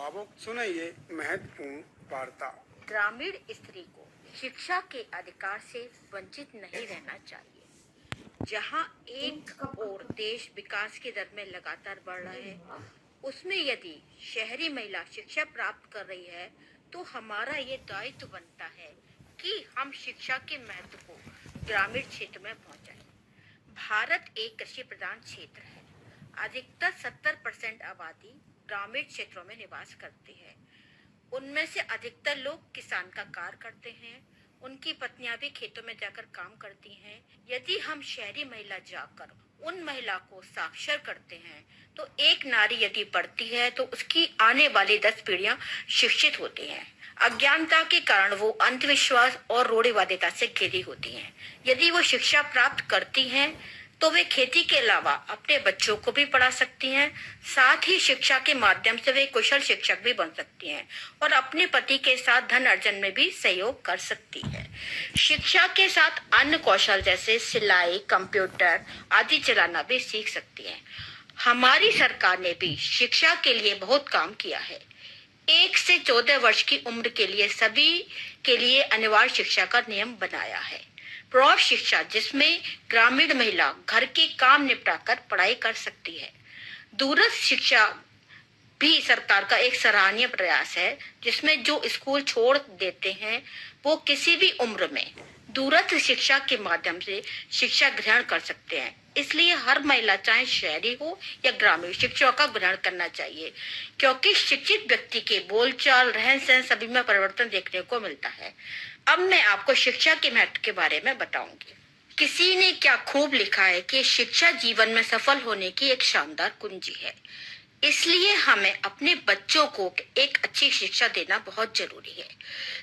अब सुनिए महत्वपूर्ण वार्ता। ग्रामीण स्त्री को शिक्षा के अधिकार से वंचित नहीं रहना चाहिए। जहां एक और देश विकास की दर में लगातार बढ़ रहा है, उसमें यदि शहरी महिला शिक्षा प्राप्त कर रही है तो हमारा ये दायित्व बनता है कि हम शिक्षा के महत्व को ग्रामीण क्षेत्र में पहुंचाएं। भारत एक कृषि प्रधान क्षेत्र है। अधिकतर 70% आबादी ग्रामीण क्षेत्रों में निवास करती है। उनमें से अधिकतर लोग किसान का कार्य करते हैं। उनकी पत्नियां भी खेतों में जाकर काम करती हैं। यदि हम शहरी महिला जाकर उन महिला को साक्षर करते हैं तो एक नारी यदि पढ़ती है तो उसकी आने वाली 10 पीढ़ियां शिक्षित होती हैं। अज्ञानता के कारण वो अंधविश्वास और रूढ़िवादिता से घिरी होती हैं। यदि वो शिक्षा प्राप्त करती हैं तो वे खेती के अलावा अपने बच्चों को भी पढ़ा सकती हैं। साथ ही शिक्षा के माध्यम से वे कुशल शिक्षक भी बन सकती हैं और अपने पति के साथ धन अर्जन में भी सहयोग कर सकती है। शिक्षा के साथ अन्य कौशल जैसे सिलाई, कंप्यूटर आदि चलाना भी सीख सकती हैं। हमारी सरकार ने भी शिक्षा के लिए बहुत काम किया है। 1 से 14 वर्ष की उम्र के लिए सभी के लिए अनिवार्य शिक्षा का नियम बनाया है। प्रौढ़ शिक्षा, जिसमें ग्रामीण महिला घर के काम निपटाकर पढ़ाई कर सकती है। दूरस्थ शिक्षा भी सरकार का एक सराहनीय प्रयास है, जिसमें जो स्कूल छोड़ देते हैं वो किसी भी उम्र में दूरस्थ शिक्षा के माध्यम से शिक्षा ग्रहण कर सकते हैं। इसलिए हर महिला, चाहे शहरी हो या ग्रामीण, शिक्षा का ग्रहण करना चाहिए, क्योंकि शिक्षित व्यक्ति के बोलचाल, रहन सहन सभी में परिवर्तन देखने को मिलता है। अब मैं आपको शिक्षा के महत्व के बारे में बताऊंगी। किसी ने क्या खूब लिखा है कि शिक्षा जीवन में सफल होने की एक शानदार कुंजी है। इसलिए हमें अपने बच्चों को एक अच्छी शिक्षा देना बहुत जरूरी है।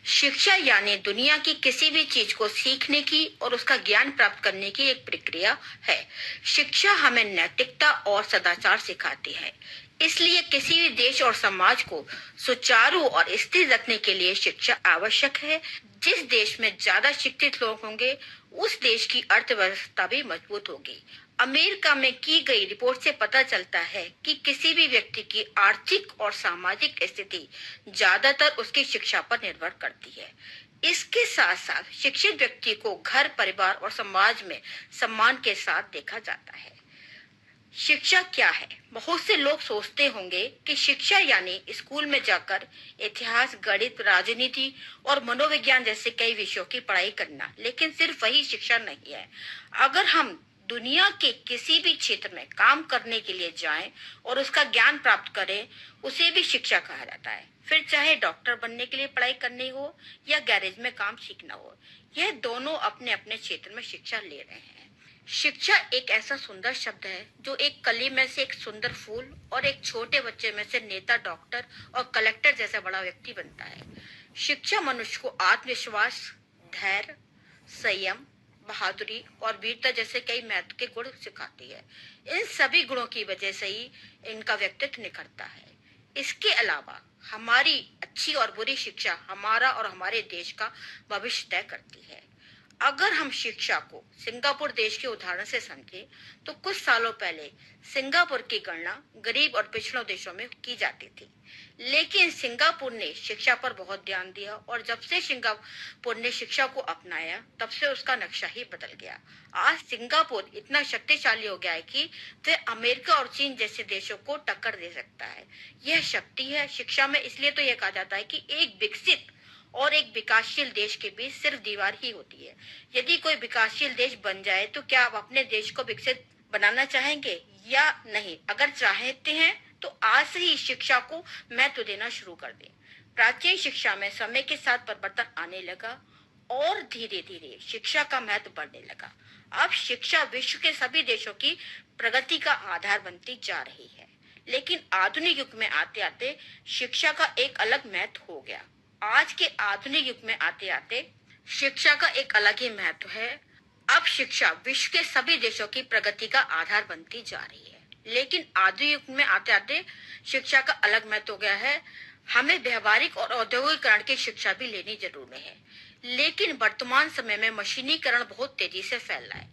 शिक्षा यानी दुनिया की किसी भी चीज को सीखने की और उसका ज्ञान प्राप्त करने की एक प्रक्रिया है। शिक्षा हमें नैतिकता और सदाचार सिखाती है। इसलिए किसी भी देश और समाज को सुचारू और स्थिर रखने के लिए शिक्षा आवश्यक है। जिस देश में ज्यादा शिक्षित लोग होंगे, उस देश की अर्थव्यवस्था भी मजबूत होगी। अमेरिका में की गई रिपोर्ट से पता चलता है कि किसी भी व्यक्ति की आर्थिक और सामाजिक स्थिति ज्यादातर उसकी शिक्षा पर निर्भर करती है। इसके साथ साथ शिक्षित व्यक्ति को घर, परिवार और समाज में सम्मान के साथ देखा जाता है। शिक्षा क्या है? बहुत से लोग सोचते होंगे कि शिक्षा यानी स्कूल में जाकर इतिहास, गणित, राजनीति और मनोविज्ञान जैसे कई विषयों की पढ़ाई करना, लेकिन सिर्फ वही शिक्षा नहीं है। अगर हम दुनिया के किसी भी क्षेत्र में काम करने के लिए जाएं और उसका ज्ञान प्राप्त करें, उसे भी शिक्षा कहा जाता है। फिर चाहे डॉक्टर बनने के लिए पढ़ाई करनी हो या गैरेज में काम सीखना हो, यह दोनों अपने अपने क्षेत्र में शिक्षा ले रहे हैं। शिक्षा एक ऐसा सुंदर शब्द है जो एक कली में से एक सुंदर फूल और एक छोटे बच्चे में से नेता, डॉक्टर और कलेक्टर जैसा बड़ा व्यक्ति बनता है। शिक्षा मनुष्य को आत्मविश्वास, धैर्य, संयम, बहादुरी और वीरता जैसे कई महत्व के गुण सिखाती है। इन सभी गुणों की वजह से ही इनका व्यक्तित्व निखरता है। इसके अलावा हमारी अच्छी और बुरी शिक्षा हमारा और हमारे देश का भविष्य तय करती है। अगर हम शिक्षा को सिंगापुर देश के उदाहरण से समझें तो कुछ सालों पहले सिंगापुर की गणना गरीब और पिछड़ों देशों में की जाती थी, लेकिन सिंगापुर ने शिक्षा पर बहुत ध्यान दिया और जब से सिंगापुर ने शिक्षा को अपनाया तब से उसका नक्शा ही बदल गया। आज सिंगापुर इतना शक्तिशाली हो गया है कि वह अमेरिका और चीन जैसे देशों को टक्कर दे सकता है। यह शक्ति है शिक्षा में। इसलिए तो यह कहा जाता है कि एक विकसित और एक विकासशील देश के बीच सिर्फ दीवार ही होती है। यदि कोई विकासशील देश बन जाए तो क्या आप अपने देश को विकसित बनाना चाहेंगे या नहीं? अगर चाहते हैं तो आज से ही शिक्षा को महत्व देना शुरू कर दें। प्राचीन शिक्षा में समय के साथ परिवर्तन आने लगा और धीरे धीरे शिक्षा का महत्व बढ़ने लगा। अब शिक्षा विश्व के सभी देशों की प्रगति का आधार बनती जा रही है। लेकिन आधुनिक युग में आते आते शिक्षा का एक अलग महत्व हो गया। आज के आधुनिक युग में आते आते शिक्षा का एक अलग ही महत्व है। अब शिक्षा विश्व के सभी देशों की प्रगति का आधार बनती जा रही है। लेकिन आधुनिक युग में आते आते शिक्षा का अलग महत्व हो गया है। हमें व्यवहारिक और औद्योगिकरण की शिक्षा भी लेनी जरूरी है। लेकिन वर्तमान समय में मशीनीकरण बहुत तेजी से फैल रहा है।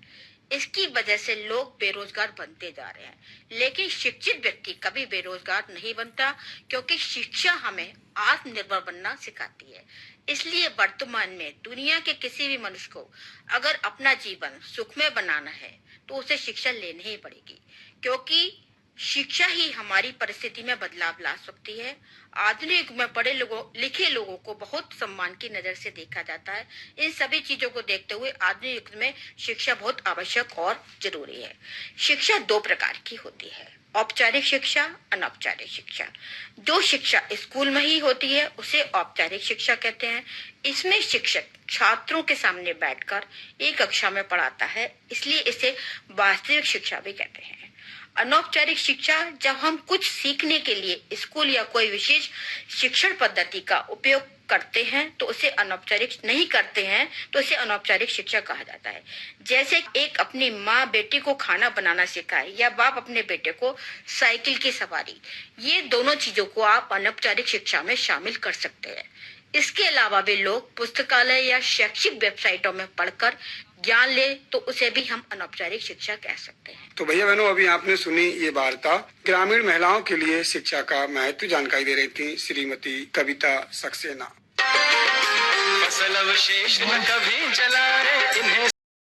इसकी वजह से लोग बेरोजगार बनते जा रहे हैं। लेकिन शिक्षित व्यक्ति कभी बेरोजगार नहीं बनता, क्योंकि शिक्षा हमें आत्मनिर्भर बनना सिखाती है। इसलिए वर्तमान में दुनिया के किसी भी मनुष्य को अगर अपना जीवन सुखमय बनाना है तो उसे शिक्षा लेनी ही पड़ेगी, क्योंकि शिक्षा ही हमारी परिस्थिति में बदलाव ला सकती है। आधुनिक युग में पढ़े लिखे लोगों को बहुत सम्मान की नजर से देखा जाता है। इन सभी चीजों को देखते हुए आधुनिक युग में शिक्षा बहुत आवश्यक और जरूरी है। शिक्षा दो प्रकार की होती है, औपचारिक शिक्षा, अनौपचारिक शिक्षा। जो शिक्षा स्कूल में ही होती है उसे औपचारिक शिक्षा कहते हैं। इसमें शिक्षक छात्रों के सामने बैठकर एक कक्षा में पढ़ाता है, इसलिए इसे वास्तविक शिक्षा भी कहते हैं। अनौपचारिक शिक्षा, जब हम कुछ सीखने के लिए स्कूल या कोई विशेष शिक्षण पद्धति का उपयोग करते हैं तो उसे अनौपचारिक नहीं करते हैं तो उसे अनौपचारिक शिक्षा कहा जाता है। जैसे एक अपनी माँ बेटी को खाना बनाना सिखाए या बाप अपने बेटे को साइकिल की सवारी, ये दोनों चीजों को आप अनौपचारिक शिक्षा में शामिल कर सकते हैं। इसके अलावा भी लोग पुस्तकालय या शैक्षिक वेबसाइटों में पढ़कर ज्ञान ले तो उसे भी हम अनौपचारिक शिक्षा कह सकते हैं। तो भैया बहनों, अभी आपने सुनी ये वार्ता ग्रामीण महिलाओं के लिए शिक्षा का महत्व जानकारी दे रही थी श्रीमती कविता सक्सेना। फसल अवशेष न कभी जलाए, इन्हें